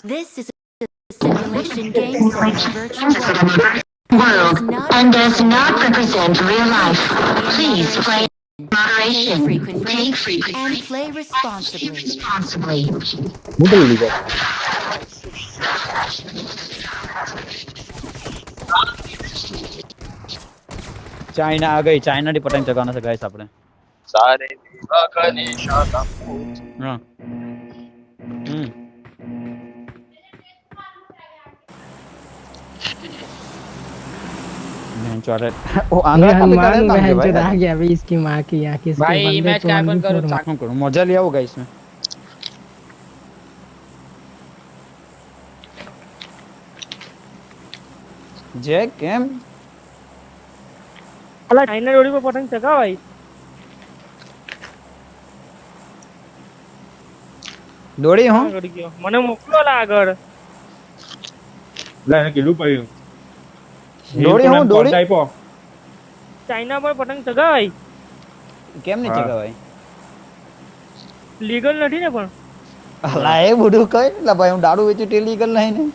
This is a simulation game set in a virtual world and does not represent real life. Please play Pay moderation. frequently Take and play responsibly. responsibly. મોકલી લીધો China આ ગઈ China ની પતંગ ચગાવવાના છે guys આપણે सारे विवाह का निशाना હા मैं चौरे ओ आंगन पे करे काम के भाई आ गया भाई इसकी माँ की यहाँ की भाई मैच क्या बंद करो काम करो मजा ले आओ गाइस में जय केम अला चाइना डोरी पे पतंग चगा भाई દોડી હું કરી ગયો મને મોકલો લા આગળ લે એને કીધું પડ્યું દોડી હું દોડી આપ્યો ચાઇના પર પતંગ ચગાવાય કેમ નહીં હા. ચગાવાય લીગલ નથી ને પણ અલા એ બધું કઈ એટલે ભાઈ હું દારૂ વેચું તે લીગલ નહીં ને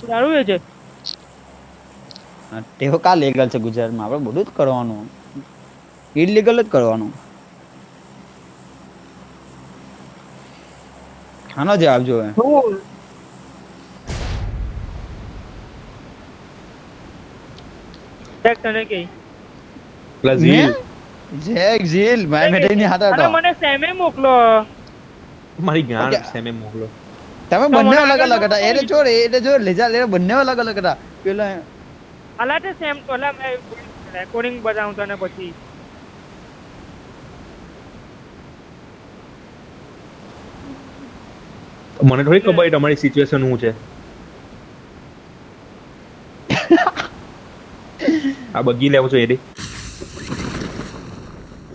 દારૂ છે હા, તેઓ કા લીગલ છે ગુજરાતમાં આપણે બધું જ કરવાનું ઇલીગલ જ કરવાનું આનો જવાબ જોવે હું ટેક તને કે પ્લસ જેક ઝીલ મેં મેટે ની હાતા અલા હતા મને સેમે મોકલો મારી ગાંડ Okay. સેમે મોકલો તમે તો બંને મને અલગ આગળ અલગ હતા એને છોડ એને જો લેજા લે બંને અલગ અલગ હતા પેલા અલા તે સેમ તો અલા મેં રેકોર્ડિંગ બતાવું તને પછી મને થોડી ખબર છે તમારી સિચ્યુએશન શું છે આ બગી લેવો છો એડી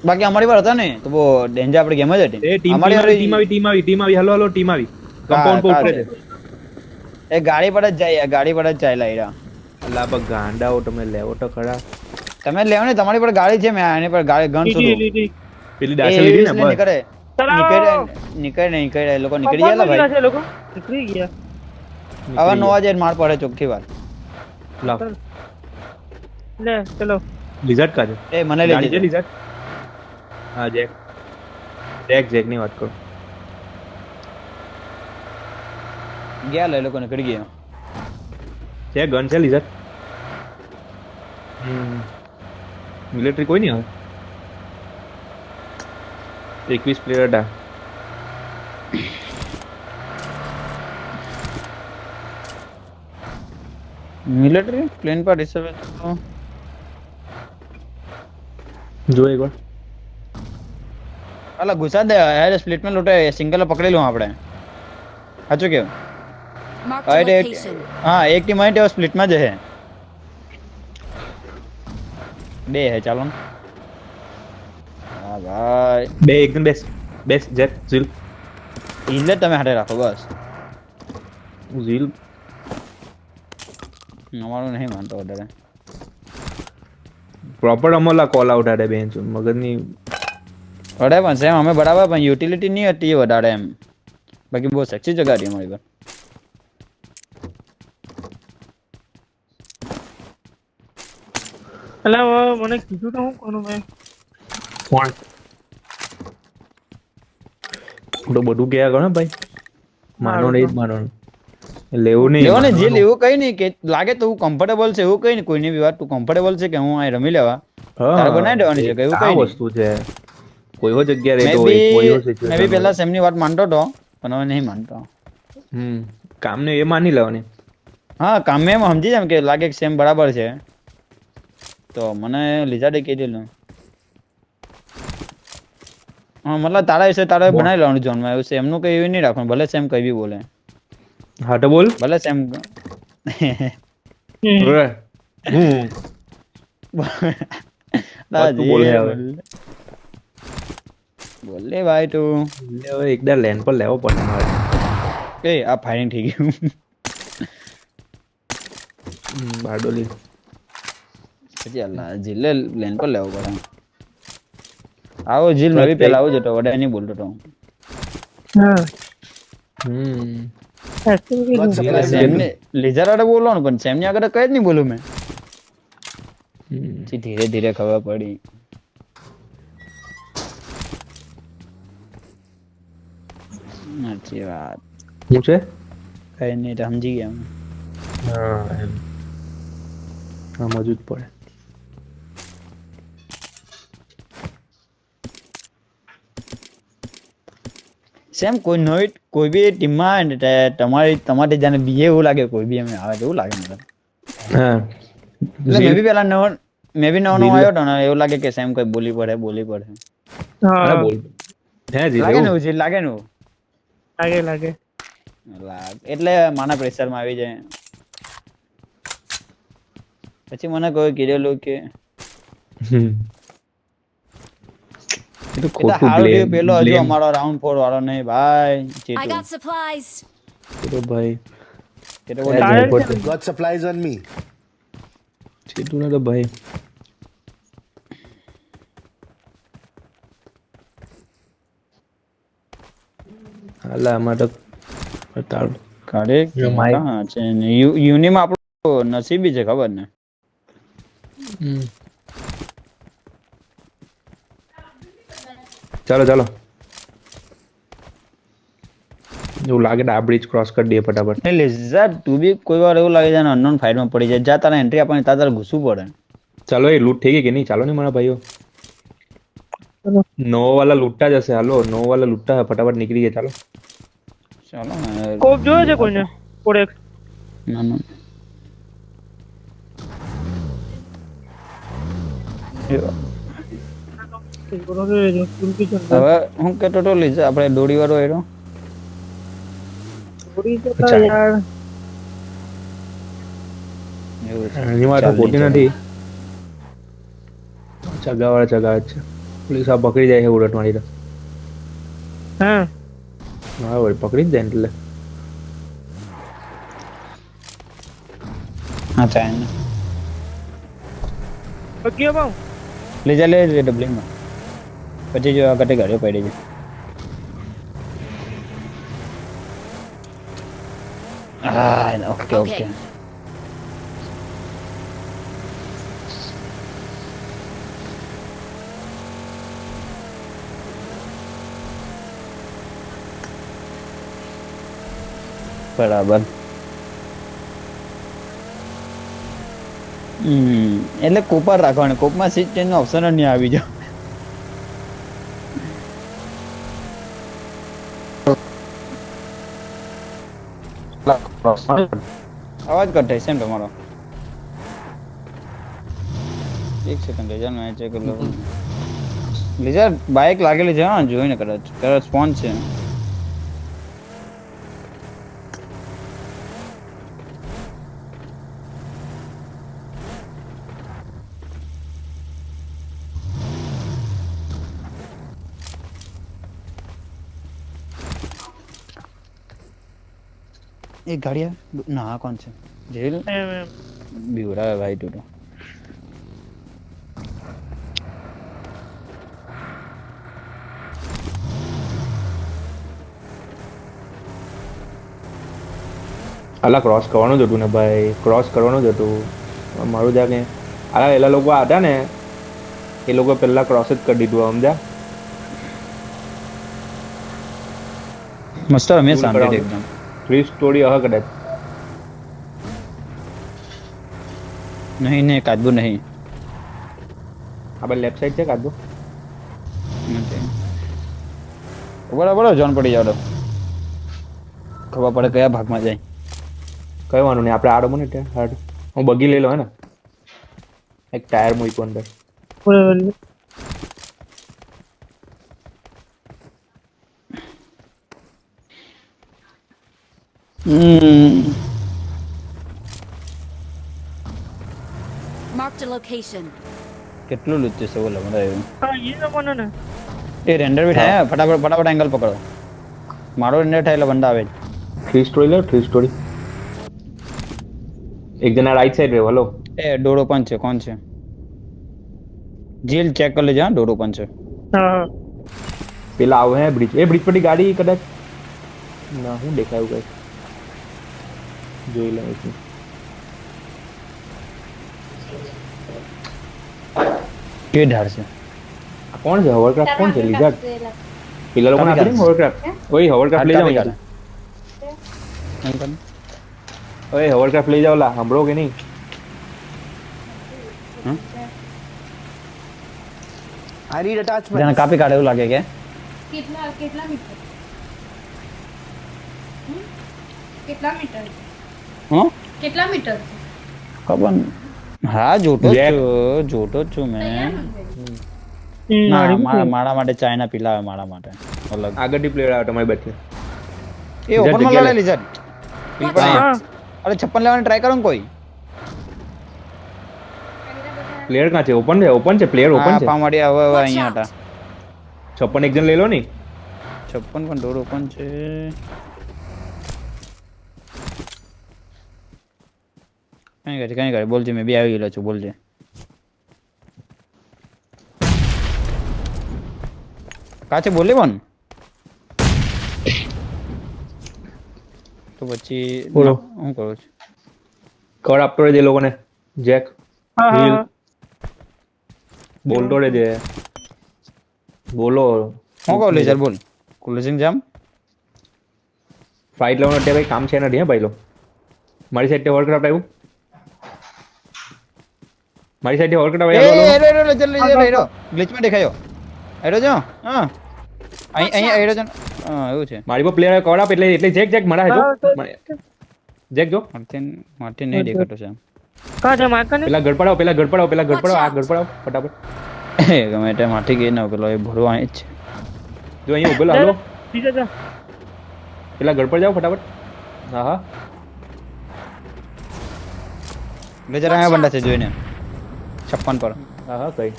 બાકી અમારી પર હતા ને તો બહુ ડેન્જર આપણી ગેમ જ એ હતી ટીમ અમારી ટીમ આવી હાલો હાલો ટીમ આવી કમ્પાઉન્ડ પર ઉતરે છે એ ગાડી પર જ જાય ગાડી પર જ ચાલ્યા એરા અલા બગ ગાંડાઓ તમે લેવો તો ખરા તમે લેવો ને તમારી પર ગાડી છે મેં આની પર ગાડી ગન શોધું લીધી પેલી દાસે લીધી ને બસ નીકળે નીકળે એ લોકો નીકળી ગયા ભાઈ છે લોકો નીકળી ગયા હવે નો વાજે માર પડે ચોખ્ખી વાત લાવ લે ચલો લિઝર્ડ કા છે એ મને લઈ ગાડી છે જજો. લિઝર્ડ હા જેક જેક ની વાત કરો ગયા લે લોકો નીકળી ગયા છે ગન છે લિઝર્ડ મિલિટરી કોઈ નહીં આવે 21 પ્લેયર હતા મિલિટરી પ્લેન પર રિસર્વ જો એકવાર અલા ઘુસા દે યાર સ્પ્લિટ માં લૂટે સિંગલ પકડી લઉં આપણે સાચું કેવું Marked હા a એટલે location. હા એક ટીમ આવી તે સ્પ્લિટ માં જ હે બે હે ચાલો ને. હા ભાઈ બે એકદમ બેસ્ટ બેસ્ટ જેક ઝીલ ઇલે તમે હાથે રાખો બસ ઝીલ અમારું નહીં માનતો વધારે પ્રોપર અમલા કોલ આઉટ આડે બેન્ચ મગજની અરે પણ સેમ અમે બરાબર પણ યુટિલિટી નહીં હતી એ વધારે એમ બાકી બહુ સેક્સી જગા હતી અમારી પર અલા મને કીધું તો હું કોનું મેં કોણ તો બધું ગયા ગણો ભાઈ માનો નહીં માનો લેવું નહીં લેવો ને જે લેવું કઈ નહીં કે લાગે તો હું કમ્ફર્ટેબલ છે એવું કઈ નહીં કોઈની બી વાત તું કમ્ફર્ટેબલ છે કે હું આ રમી લેવા તારે બનાવી દેવાની છે કે એવું કઈ નહીં વસ્તુ છે કોઈ હો જગ્યા મેં રહેતો હોય કોઈ હો બી મેં બી પહેલા સેમની વાત માનતો હતો પણ હવે નહીં માનતો કામને એ માની લેવાની હા કામ એમ સમજી જાય કે લાગે કે સેમ બરાબર છે તો મને લીઝાડે કહી દેલું હા મતલબ તારા વિશે તારે બનાવી લેવાનું ઝોનમાં એવું સેમનું કઈ એવું નહીં રાખવાનું ભલે સેમ કઈ બી બોલે હા તો બોલ ભલે સેમ તું બોલે હવે. બોલે ભાઈ તું હવે એકદા લેન પર લેવો પડે મારે કે આ ફાયરિંગ થઈ ગયું બારડોલી પછી અલ્લા જીલે લેન પર લેવો પડે આવો જીલ મેં બી પેલા આવું જતો વડે નહીં બોલતો તો હા સેમ ને લેઝર વાળા બોલવાનું પણ સેમ ની આગળ કઈ જ નહીં બોલું મેં પછી ધીરે ધીરે ખબર પડી સાચી વાત શું છે કઈ નહીં તો સમજી ગયા અમે. હા એમ સમજવું જ પડે સેમ કોઈ નવી કોઈ બી ટીમમાં આવે ને તમારે જાણે બીએ એવું લાગે કોઈ બી અમે આવે તો એવું લાગે મને હા એટલે મેં બી પેલા નવો આવ્યો હતો ને એવું લાગે કે સેમ કોઈ બોલી પડે હા બોલ હે જી લાગે ને ઉજી લાગે ને લાગે એટલે માના પ્રેશર માં આવી જાય પછી મને કોઈ કીધેલું કે એ તો એટલે ખોટું હારું થયું પેલો હજુ blame. અમારો રાઉન્ડ 4 વાળો નહીં ભાઈ I ચીટુ got supplies. એ તો ભાઈ એ તો એ બોલ તારે report છે. Got supplies on me. ચેટુ ને તો ભાઈ હાલા આમાં તો તારું કાઢે જો માઈક. હા છે ને યુની માં આપણો નસીબી છે ખબર ને ચાલો ચાલો એવું લાગે ને આ બ્રિજ ક્રોસ કરી દઈએ ફટાફટ એટલે લેઝર તું બી કોઈ વાર એવું લાગે છે ને અનનોન ફાઇટ માં પડી જાય જા તારા એન્ટ્રી આપવાની તારે ઘૂસવું પડે ચાલો એ લૂંટ થઈ ગઈ કે નહીં ચાલો ને મારા ભાઈઓ નો વાલા લૂંટા જશે હાલો નો વાલા લૂંટા ફટાફટ નીકળી ગયા ચાલો ચાલો ને કોપ જોયો છે કોઈને કોડેક્સ ના ના હવે હું કેતો તો લેઝર આપણે દોડી વાળો એનો યાર એવું છે એની વાત ચાલ, ખોટી ચાલ. નથી ચગાવાળા ચગાવે જ છે પોલીસ આ પકડી જાય છે ઉડટ મારી તો હા હા વળી પકડી જ જાય ને એટલે હા ચાલ બગ્યો બાઉ લેઝર લે ડબલિંગ માં પછી જો આગળ ગાડીઓ પડી છે હા ઓકે ઓકે Okay. બરાબર એટલે કોપર રાખવાનું કોપમાં સીટ ચેન્જ નો ઓપ્શન જ નહીં આવી જાવ અવાજ કટ થાય છે એમ તમારો એક સેકન્ડ લેજર મેં ચેક કરી લઉં લેજર બાઇક લાગેલી છે હા જોઈને કદાચ સ્પોન છે एक गाड़िया ना कौन से जेल એમ એમ बिगड़ा है भाई तू तो અલા ક્રોસ કરવાનું જ હતું ને ભાઈ ક્રોસ કરવાનું જ હતું મારું જાગે અલા એલા લોકો હતા ને એ લોકો પહેલા ક્રોસ જ કરી દીધું સમજ્યા मस्त हमें शांति थी एकदम ફ્રી સ્ટોરી હે કદાચ नहीं नहीं कादबू नहीं આપણે લેફ્ટ સાઈડ છે કાદુ બરાબર જોન પડી જાવ તો ખબર પડે કયા ભાગમાં જાય કઈ વાંધો નહીં આપણે આડો મને ત્યાં હાડ હું બગી લઈ લો હે ને એક ટાયર મૂક્યો અંદર બરાબર Marked a location. કેટલું લૂટ છે બોલો મને એવું હા એ લોકોને ને એ રેન્ડર भी થાય फटाफट फटाफट एंगल पकड़ो मारो रेंडर થાય એટલે બંદા આવે થ્રી સ્ટોરી લો થ્રી સ્ટોરી એક જણા રાઈટ સાઈડ રહ્યો હલો એ ડોડો પણ છે કોણ છે જેલ ચેક કરી લેજો હા ડોડો પણ છે હા હા પેલા આવે હે બ્રિજ એ બ્રિજ પરથી ગાડી કદાચ ના હું દેખાયું કઈ જોઈ લઉં છું. કે ઢાળ છે આ કોણ છે? હોવરક્રાફ્ટ કોણ છે? લિઝાર્ડ. પેલા લોકોને આપી દે ને હોવરક્રાફ્ટ. ઓય હોવરક્રાફ્ટ લઈ જાઓ અહીંયાથી. ઓય હોવરક્રાફ્ટ લઈ જાઓ લા. સાંભળો કે નહીં? I need attachment. જાણે કાપી કાઢે એવું લાગે કે કેટલા કેટલા મીટર કેટલા મીટર હું કેટલા મીટર ખબર ન- હા જોતો જ Jack. છું જોતો જ છું મેં ના મારા માટે ચાઇના પીલા આવે મારા માટે અલગ આગળથી પ્લેયર આવે તમારી બાજુ. એ ઓપન માં લઈ લીધા હા અરે 56 લેવાની ટ્રાય કરો ને કોઈ પ્લેયર કાં છે? ઓપન છે. ઓપન છે. પ્લેયર ઓપન હા છે. પામાડી હવે અહીંયા હતા 56 એક જણ લઈ લો ને. 56 પણ ડોર ઓપન છે કઈ કરે બોલજે મેં બી આવી ગયેલો છું બોલજે કાચે બોલે પણ તો પછી બોલો. હું કરું છું કવર આપતો રહેજે એ લોકોને. જેક હા Heal. હા બોલતો રહેજે. બોલો. હું કહું લેજર બોલ ક્લોઝિંગ જામ ફાઇટ લેવાનું અત્યારે ભાઈ કામ છે નથી હે ભાઈ લો. મારી સાઈડ હોવરક્રાફ્ટ આવ્યું. મારી સાઈડ હોવરક્રાફ્ટ એ આવ્યું. એરો એરો જલ્દી જલ્દી એરો ગ્લિચ માં દેખાયો એરો જો હા અહીં એરો જો હા એવું છે મારી પર પ્લેયર કવર આપ એટલે એટલે જેક જેક મારા હેજો. જેક જો માર્ટિન નહીં દેખાતો છે કા છે માર્કર ને પેલા ગડપડાવ પેલા ગડપડાવ પેલા ગડપડાવ આ ગડપડાવ ફટાફટ. ગમે તે માથી ગઈ ના પેલો એ ભરવા અહીં જ છે જો અહીંયા ઉભેલો હાલો. સીધા જા પેલા ગડપડ જાઓ ફટાફટ. હા હા લેજર અહીંયા બંડા છે જોઈને 56 પર હા હા કઈ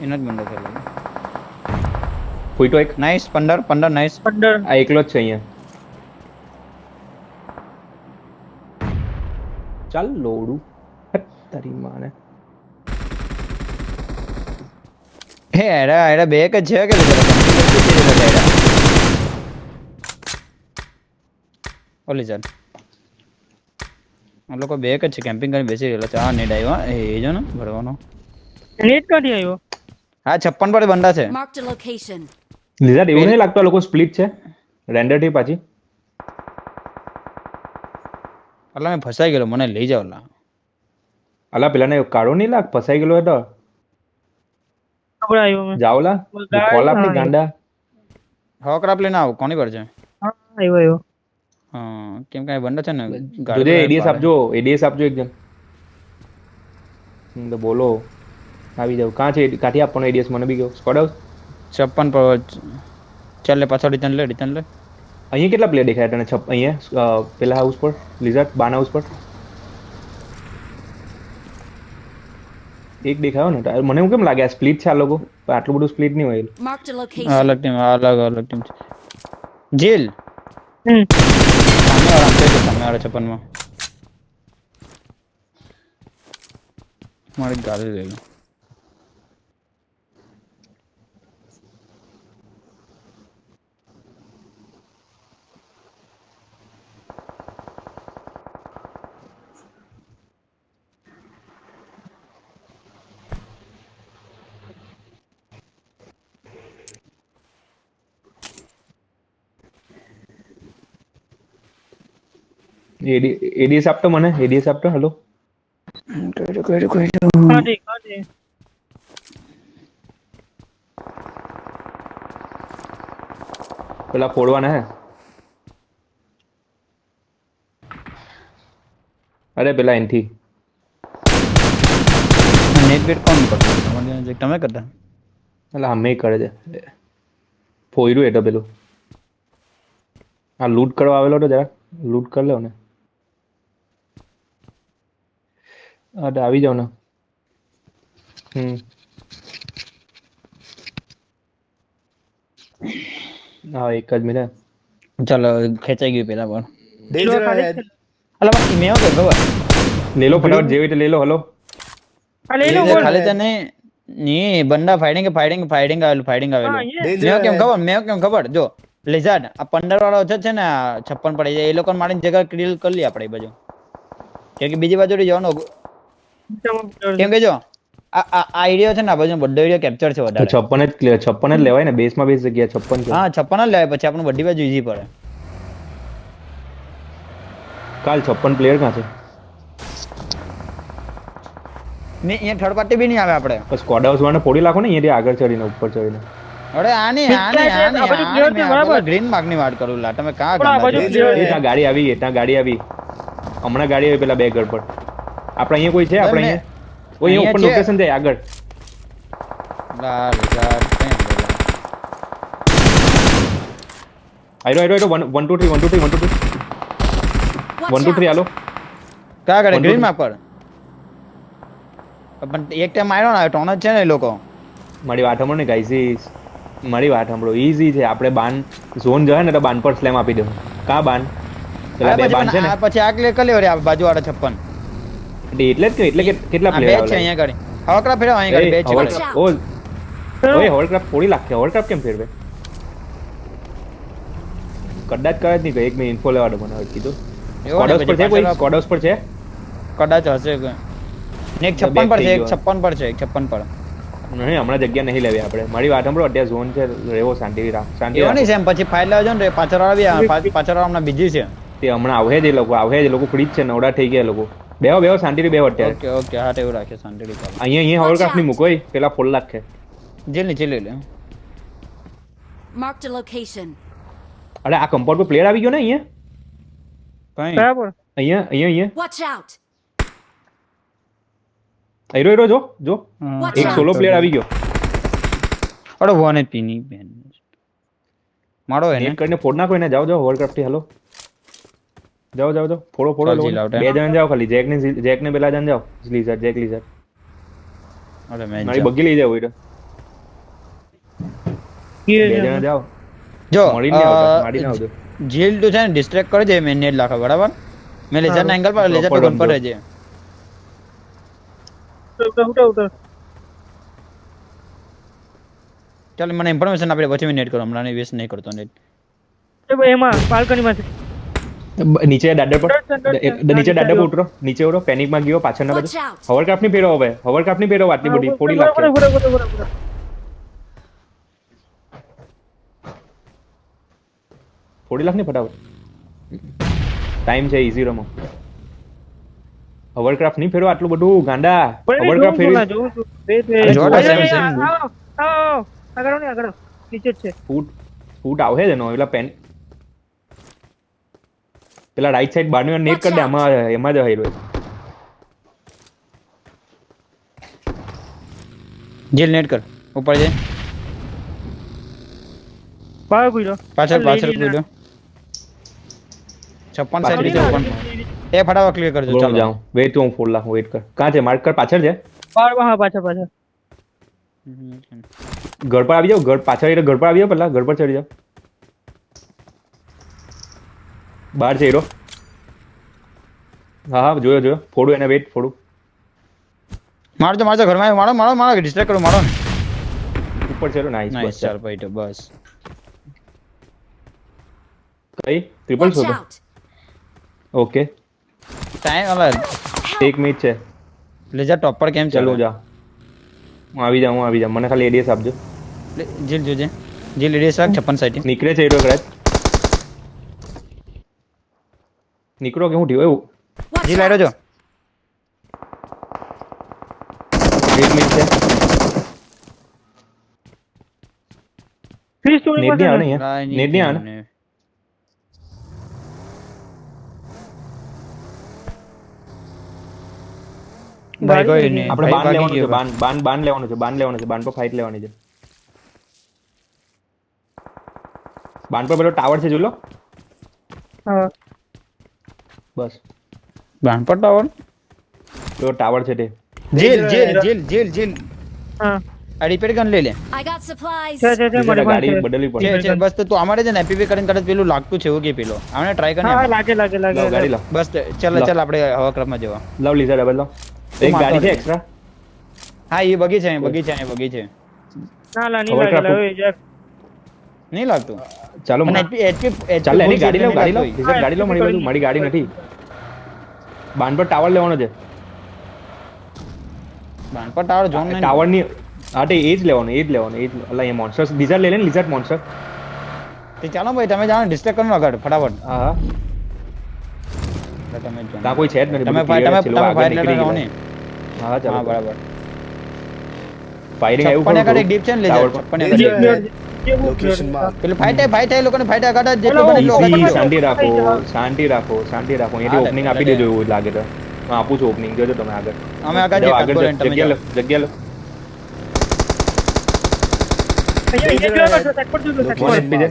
એનો જ બંડો છે ફૂટો એક. નાઈસ 15 નાઈસ 15 આ એકલો જ છે અહીંયા. ચાલ લોડું હટ તારી માને. હે એરા બે એક જ છે કે લેજર ઓલી ચાલ આ લોકો બે એક જ છે કેમ્પિંગ કરીને બેસી ગયેલા છે આ નેડ આવ્યો એ જો ને ભરવાનો નેટ ક્યાંથી આવ્યો હા 56 પર બંડા છે Marked a location. લીઝા એવું નહીં લાગતું આ લોકો સ્પ્લિટ છે રેન્ડર થી પાછી. અલા મેં ફસાઈ ગયેલો મને લઈ જાવ લા અલા પેલાને કાળો નહીં લાગ ફસાઈ ગયેલો હતો. ખબર આવ્યો મેં જાઓ લા કોલ આપની ગાંડા. હોકરાપ લઈને આવ કોની પર છે હા આવ્યો હા કેમ કાંઈ બંડા છે ને જોજે એડીએસ આપજો એડીએસ આપજો એક જણ. તો બોલો આવી જાવ. કાં છે કાઠી આપવાનો એડીએસ મને બી કહો. સ્કોડ હાઉસ 56 પર ચાલ લે પાછો રિટર્ન લે અહીંયા કેટલા પ્લેયર દેખાય તને? અહીંયા પેલા હાઉસ પર લિઝાર્ડ બાના હાઉસ પર એક દેખાયો ને. તો મને એવું કેમ લાગે આ સ્પ્લિટ છે આ લોકો? પણ આટલું બધું સ્પ્લિટ નહીં હોય. Marked a location. અલગ ટીમ અલગ ટીમ છે જેલ હમ સામે વાળા 56 માં મારી ગાડી લઈ લો એડીએસ આપતો મને એડીએસ આપતો. હલો કાઢી પેલા ફોડવાના હે. અરે પેલા એનથી નેટ બેટ કોણ કરતો તમે કરતા એટલે અમે કરે છે ફોયરું એ તો પેલું આ લૂટ કરવા આવેલો તો જરા લૂટ કરી લો ને. હા તો આવી જાવ ને. હા એક જ મિનિટ. ચાલો ખેંચાઈ ગયું પેલા પણ Danger ahead. અલા બાકી મેં કે ખબર ले लो फटाफट जे ले लो हेलो આ લઈ લો લેજર બોલ ખાલી તને ની બંદા ફાઇટિંગ આવેલું હા, મેં yes. કેમ ખબર જો લિઝાર્ડ આ 15 વાળો છે ને આ 56 પડી જાય એ લોકોને મારીને જગ્યા ક્લિયર કરી લઈએ આપણે એ બાજુ કેમ કે બીજી બાજુ જવાનું કેમ કે જો આ એરિયા છે ને આ બાજુ બધો એરિયા કેપ્ચર છે તો વધારે 56 જ લેવાય ને બેસમાં બેસ જગ્યા 56 છે હા 56 જ લેવાય પછી આપણને બધી બાજુ ઈઝી પડે કાલ 56 પ્લેયર ક્યાં છે ને અહીંયા થર્ડ પાર્ટી બી નહીં આવે આપણે બસ સ્કોડ હાઉસ વાળાને ફોડી નાખો ને અહીંયાથી આગળ ચડીને ઉપર ચડીને અરે આની ગ્રીન માર્ક ની વાત કરું લા તમે કાં ત્યાં ગાડી આવી હમણાં ગાડી આવી પેલા બે ઘર પર આપણે અહીંયા કોઈ છે આપણે અહીંયા ઉપર લોકેશન જાય આગળ આઈરો 1 2 3 1 2 3 1 2 3 1 2 3 હાલો કા કરે ગ્રીન માર્ક પર પણ એક ટાઈમ આવ્યો ને ટોન જ છે ને એ લોકો મારી વાત સાંભળો ને ગાઈઝ મારી વાત સાંભળો ઈઝી છે આપણે બાન ઝોન જાય ને તો બાન પર સ્લેમ આપી દો કા બાન પેલા બે બાન છે ને પછી આ ક્લિયર કરી લેવા બાજુ વાળા 56 એટલે જ એટલે કે કેટલા પ્લેયર આવે છે અહીંયા ગાડી હવરક્રાફ્ટ ફેરવ અહીંયા ગાડી બે છે ઓય હોવરક્રાફ્ટ થોડી લાગશે હોવરક્રાફ્ટ કેમ ફેરવે કદાચ કરે જ નહીં એક મિનિટ ઇન્ફો લેવા દો મને હવે કીધું સ્કોડસ પર છે કોઈ સ્કોડસ પર છે કદાચ હશે ને એક 56 પર છે એક 56 પર છે એક 56 પર નહીં હમણાં જગ્યા નહીં લેવી આપણે મારી વાત સાંભળો અત્યારે ઝોન છે રેવો શાંતિ શાંતિ એવો નહીં સેમ પછી ફાઇલ લેવા જો ને પાછળ વાળા હમણાં બીજી છે તે હમણાં આવે જ એ લોકો ફ્રી જ છે નવડા થઈ ગયા લોકો બેહો શાંતિથી બેહો અત્યારે ઓકે ઓકે હા એવું રાખે શાંતિથી ચાલો અહીંયા હોવરક્રાફ્ટ ની મૂકો પેલા ફોલ લાખ છે જેલ નીચે લઈ લે Marked a location. અરે આ કમ્પાઉન્ડ પર પ્લેયર આવી ગયો ને અહીંયા કઈ બરાબર અહીંયા Watch out! આઈરો જો Watch એક out! સોલો પ્લેયર આવી ગયો અરે વન એચપી ની બેન મારો એને નેટ કરીને ફોડ નાખો એને જાઓ હોવરક્રાફ્ટ થી હાલો જાઓ ફોડો ચાલ, લોકો. chill out, બે જણ જાઓ ખાલી જેક ને પેલા જણ જાઓ જેક લીઝર અરે મેં મારી બગી લઈ જાવ હોય તો બે જણ જાઓ જો મળીને આવજો મારીને આવજો જેલ તો છે ને ડિસ્ટ્રેક્ટ કરી દે મેં નેટ લાખા બરાબર મેં લેઝર ના એંગલ પર લેઝર તો ગન પર રહેજે ઉઠો ચાલ મને ઇન્ફોર્મેશન આપી દે પછી મેં નેટ કરું હમણાં વેસ્ટ નહીં કરતો નેટ એમાં બાલ્કનીમાં છે નીચે દાદર પર ઉતરો નીચે ઉતરો પેનિક માં ગયો પાછળના Watch બાજુ out! હોવરક્રાફ્ટ ની ફેરવો હવે હોવરક્રાફ્ટ ની ફેરવો આટલી બધી ફોડી લાગશે ફોડી લાખ ને ફટાફટ ટાઈમ છે ઈઝી રમો હોવરક્રાફ્ટ ની ફેરવો આટલું બધું ગાંડા હોવરક્રાફ્ટ ફેરવી આગળ નીચે જ છે ફૂટ આવે છે નો પેલા પેન પેલા રાઈટ સાઈડ બારનો નેટ કરી દે એમાં જ હેરો જેલ નેટ કર ઉપર જઈ પાછળ કૂદો 56 સાઈડ રીતે ઓપન એ ફટાફટ ક્લિયર કરજો ચાલો ચાલો જાઉં વેટ હું ફોડ લાખ વેટ કર કાં છે માર્ક કર પાછળ છે પાછળ ઘર પર આવી જાવ ઘર પાછળ ઘર પર આવી જાવ પેલા ઘર પર ચડી જાવ બહાર છે હીરો હા જોયો ફોડું એને વેટ ફોડું મારજો ઘરમાં મારો ડિસ્ટ્રેક્ટ કરો મારો ને ઉપર છે નાઈસ નાઈસ બસ ચાલ ભાઈ તો બસ કઈ triple Watch show out! Okay time અલા 1 મિનિટ છે લેઝર ટોપ પર કેમ ચાલો ચાલો જા હું આવી જાઉં મને ખાલી એડીએસ આપજો જેલ જોજે જેલ લેડીસ રાખ 56 સાઈડ નીકળે છે હીરો કદાચ નીકળો કે હું થયું એવું Watch જેલ આવ્યો out! જો 1 મિનિટ છે નેટ નહીં આવે ને અહીંયા નેટ નહીં આવે ને ભાઈ કોઈ નહીં આપણે બાન ભાઈ લેવાનું છે ભાગી બાન લેવાનું છે બાન પર ફાઇટ લેવાની છે બાન પર પેલો ટાવર છે જોઈ લો બસ બાન પર ટાવર પેલો ટાવર છે તે જેલ આ રિપેર ગન લઈ લે I got supplies. ગાડી બદલવી પડે છે બસ તો તું અમારે છે ને એપીપી કરીને કદાચ પેલું લાગતું છે એવું કે પેલો આમને ટ્રાય કરીને લાગે લાવ ગાડી લાવ બસ ચાલ આપણે હવા ક્રમમાં જવા લાવ લીઝર ડબલ લાવ એક ગાડી છે એક્સ્ટ્રા હા એ બગી છે ના નહીં લાગતું ચાલો અને HP ચાલ એની ગાડી લો રિઝલ્ટ ગાડી લો મારી ગાડી નથી બાન પર ટાવર લેવાનો છે બાન પર ટાવર જોન નહીં ટાવર ની હા તે એ જ લેવાનો અલા એ મોન્સ્ટર લિઝર્ડ લે ને લિઝર્ડ મોન્સ્ટર તે ચાલો ભાઈ તમે જાણો ડિસ્ટ્રેક્ટ કરો આગળ ફટાફટ હા એટલે તમે જો ત્યાં કોઈ છે જ નથી તમે બધું clear છે, લોકો આગળ ફાઈર નીકળી લેતા રહો ગયા. ને હા હા ચાલો બરાબર ફાયરિંગ આવ્યું 56 ખરું એક ડીપ છે ને ટાવર લેજર પર. 56 એક Danger જે બહુ location mark. પેલું ફાઈટ થાય લોકોને ફાઈટ આગળ જેટલો બોલો, બને એટલો બોલો, આગળ Easy, બોલો. શાંતિ રાખો થઈ જાઓ. શાંતિ રાખો અહીંયાથી હા, ઓપનિંગ લે, આપી લે. દેજો એવું લાગે તો હું આપું છું ઓપનિંગ જોજો તમે આગળ અમે આગળ જાઓ, જઈએ, આગળ તમે જગ્યા લો જાઓ. જગ્યા લો અહીંયા જોયો પાછો સેટ પર જોયો સેટ કોણ પર. HP છે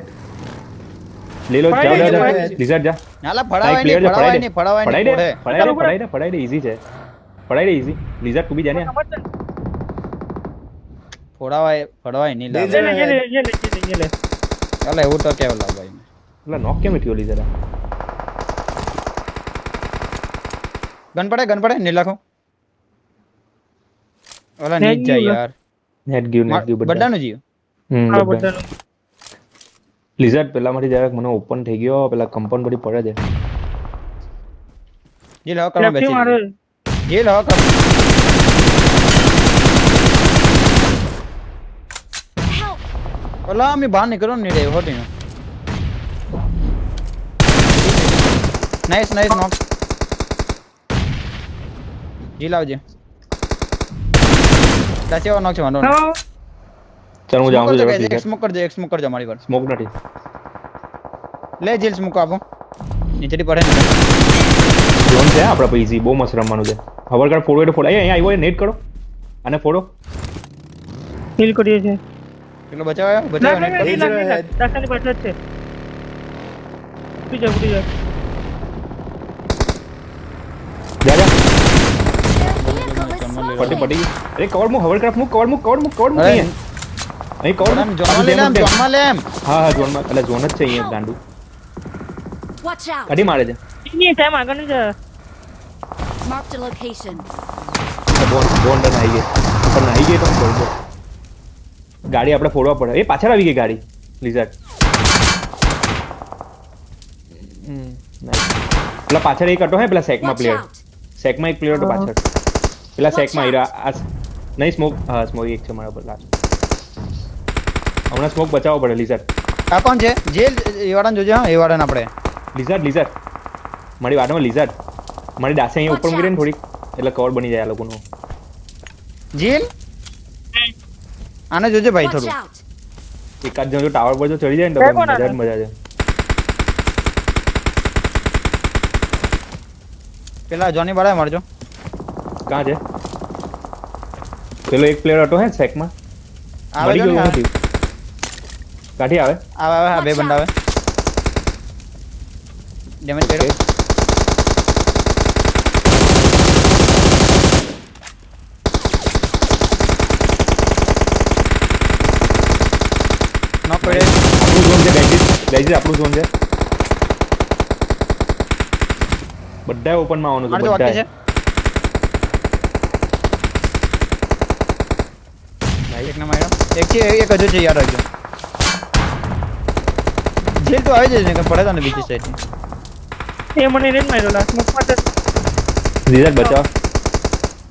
લે લો ફાઈટ જાઓ છે, જાઓ લિઝર્ડ જા નાલા ભાઈ, ફડાવાય player નહીં છે, ફડાવાય નહીં ફડાવાય પડાઈ નહીં દે ફોડે. પડાઈ દે ઈઝી છે પડાઈ દે ઈઝી લિઝર્ડ કૂબી જા ને ફડાવાય નહીં Danger લાગે. ये ले ये ले ये ले ચાલો એવું તો કેવું લાગે ભાઈ એટલે નોક કેમ થયો લિઝર્ડ ગન પડે નહીં લાખો ઓલા Thank નીચ જાય you, યાર નેટ ગયું બધા બધાનું જીવ હા બધાનું લિઝર્ડ પેલામાંથી જરાક મને ઓપન થઈ ગયો પેલા કમ્પાઉન્ડ બધી પડે છે જીલ હવે કરવા લેફ્ટી મારો બેસી જીલ હવે કર ઓલા અમે બહાર નીકળો નહીં રે હોતી નાઈસ નોક જીલ આવજે સાચે નોક છે વાંધો નહીં. હા ચાલ હું જાઉં છું એક લિઝર્ડ સ્મોક કરજો મારી પર સ્મોક નથી લે જીલ સ્મોક આપો નીચેથી પડે ને ઝોન છે આપણા પર ઈઝી બહુ મસ્ત રમવાનું છે હવર કર ફોડો એટલે ફોડ અહીંયા આવ્યો નેટ કરો અને ફોડો હિલ કરીએ છે પેલો બચાવ્યો ના બચાવ્યો ના નહીં નહીં Danger લાગે ahead. દાસ્તાની પાછળ જ છે ઉડી જા જા જા Their vehicle is પટી smoking. પટી અરે કવર મૂક હવર ક્રાફ્ટ મૂક કવર મૂક અરે, અહીં કવર આમ જોનમાં લે આમ જોનમાં લે એમ હા હા ઝોનમાં એટલે ઝોન જ છે અહીંયા ગાંડુ Watch out. કાઢી મારે છે નહીં ટાઈમ આગળ નહીં જા Marked a location. બોન ડન આવી ગઈ પણ આવી ગઈ તો હું કરું છું. ગાડી આપણે ફોડવા પડે એ પાછળ આવી ગઈ ગાડી લિઝર્ડ પેલા પાછળ એક હતો હે પેલા સેકમાં Watch પ્લેયર out. સેકમાં એક પ્લેયર હતો પાછળ પેલા Watch સેકમાં out. હીરા નહીં સ્મોક હા સ્મોક એક છે મારા પર લાસ્ટ હમણાં સ્મોક બચાવવો પડે લિઝર્ડ આ કોણ છે જેલ એ વાળાને જોજો હા એ વાળાને આપણે લિઝર્ડ મારી વાતમાં લિઝર્ડ મારી દાસે અહીંયા ઉપર મૂકી દે ને થોડીક એટલે કવર બની જાય આ લોકોનું જીલ આને જોજો ભાઈ Watch થોડું out. એકાદ જણ જો ટાવર પર જો ચડી જાય ને તો બે કોણ મજા જ આને? મજા છે પેલા જોની બાળા મારજો કાં છે પેલો એક પ્લેયર હતો હે સેકમાં આવે મરી છે ને, ગયો આવે નથી કાઢી આવે આવે આ બે બંડા આવે ડેમેજ કર્યો નોક પડે આપણું ઝોન છે ગાઈઝ આપણું ઝોન છે બધાય ઓપનમાં આવવાનું છે મારજો વાકી છે બધાય એક ને માર્યો એક છે એક હજુ છે યાદ રાખજો જેલ તો આવી જશે ને કે પડે તને બીજી સાઈડ એ મને રેન માર્યો લાસ્ટ મુકમાં તો રિઝલ્ટ બચાવ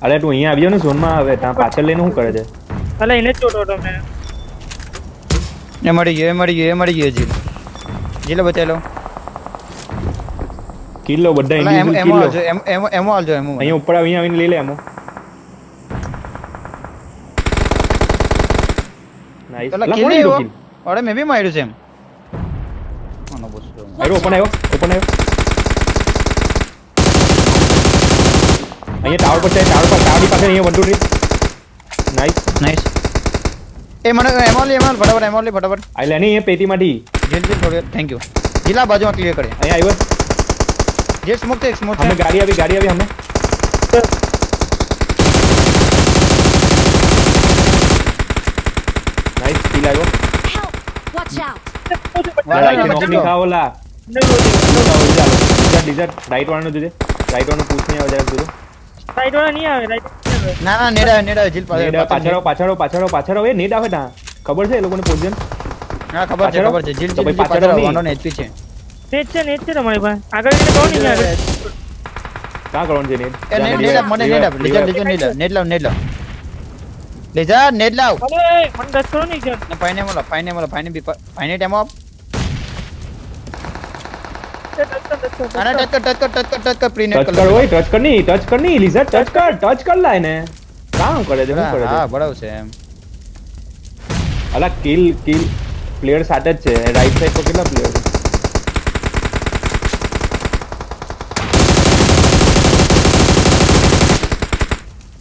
અરે તું અહીંયા આવી જાવ ને ઝોનમાં આવે ત્યાં પાછળ લઈને શું કરે છે અલા એને જ ચોટો હતો મેં એ મરી ગયો જીલ જીલો બચાવી લો કિલ લો બધા એલા ઇન્ડિવિડ્યુઅલ કિલ લો એમો આલજો એમો અહીંયા ઉપર આવીને લઈ લે એમો નાઈસ પેલા અલા કિલ કોણ નહીં લીધું એવો કિલ અરે મેં બી માર્યું છે એમ આનો બોસ આવ્યો ઓપન આવ્યો અહીંયા ટાવર પર છે ટાવર પાસે અહીંયા 1 2 3 નાઈસ નાઈસ એ મને એમો ફટાફટ આ લે નહીં એ પેટીમાંથી જેલ થોડી થેન્ક યુ જીલા બાજુમાં ક્લિયર કરે અહીંયા આવ્યો જેલ સ્મોક છે અમે ગાડી આવી અમે નાઈસ કિલ આવ્યો Help. Watch out. રાઈટ નોક ની ખાઓલા ડિઝર્ટ રાઈટ વાળાનો જોજે રાઈટ વાળાનો પૂછ નહીં આવે જરા જોજો સાઈડ વાળા નહીં આવે રાઈટ ના નેડા જીલ પાછળ એ નેટ આવે ત્યાં ખબર છે એ લોકોને પોઝિશન હા ખબર છે પાછળ? જીલ તો જીલ ભાઈ પાછળ પાછળ નહીં. આવવાનો ને એચપી છે નેટ છે તમારી પાસે આગળ જઈને કહો નહીં આગળ ક્યાં કરવાનું છે નેટ? એ નેટ લાવ મને નેટ લાવ લેજા લેજા નેટ લાવ લેજા નેટ લાવ અરે મને દસ કરો નહીં જણ ને પાઈને મોલા પાઈને બી પાઈને ટેમ આપ આના ટચ કર પ્રી નેટ ટચ કર ઓય ટચ કર ની લીઝર ટચ કર લાય ને કામ કરે છે શું કરે હા છે બરાબર છે એમ અલા કિલ પ્લેયર સાથે જ છે રાઈટ સાઈડ પર કેટલા પ્લેયર છે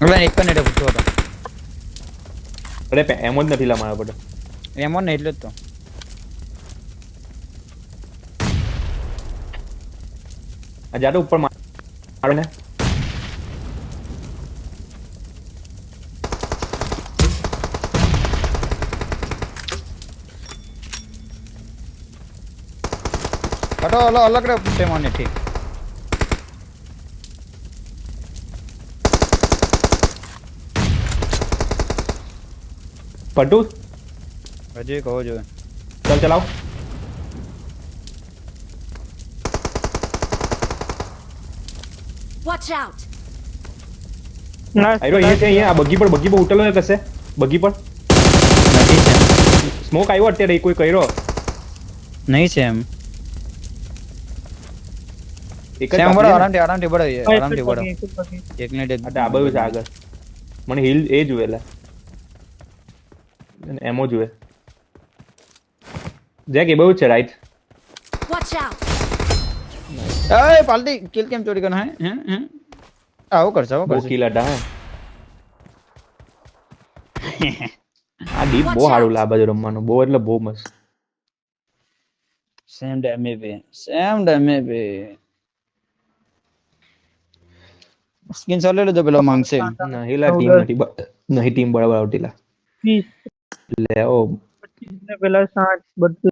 ઓલા એક નેટ પૂછતો હતો અરે એમ જ નથી લા મારા પર એમો ને એટલે જ તો આ જાડો ઉપર મારે ને હટો ઓલો અલગ રે ટેમો ને ઠીક પટુ હજી કહો જો ચાલ ચલાવ Watch out! આયરો અહીંયા આ બગી પર ઉતરેલો છે કશે બગી પર નથી છે સ્મોક આવ્યો અત્યારે કોઈ કર્યો નહીં છે એમ એક જ સેમ કાપી બડો લે ને. આરામથી બડો આરામથી બડો એક મિનિટ આ ડાબા છે આગળ મને હિલ એ જોયેલા એમો જોવે જેક એ બહુ છે રાઈટ Watch out! એ પાલટી કિલ કેમ ચોરી કરનો હે આવું કરશે બહુ કિલ હતા હે આ ડીપ બહુ સારું લાગે છે રમવાનું બહુ એટલે બહુ મસ્ત સેમ ડેમેજ સ્કિન સોલ લે તો પેલો માંગશે નહીં લા ટીમ નથી નહીં ટીમ બરાબર આવતી લા લે ઓ પેલા 60 32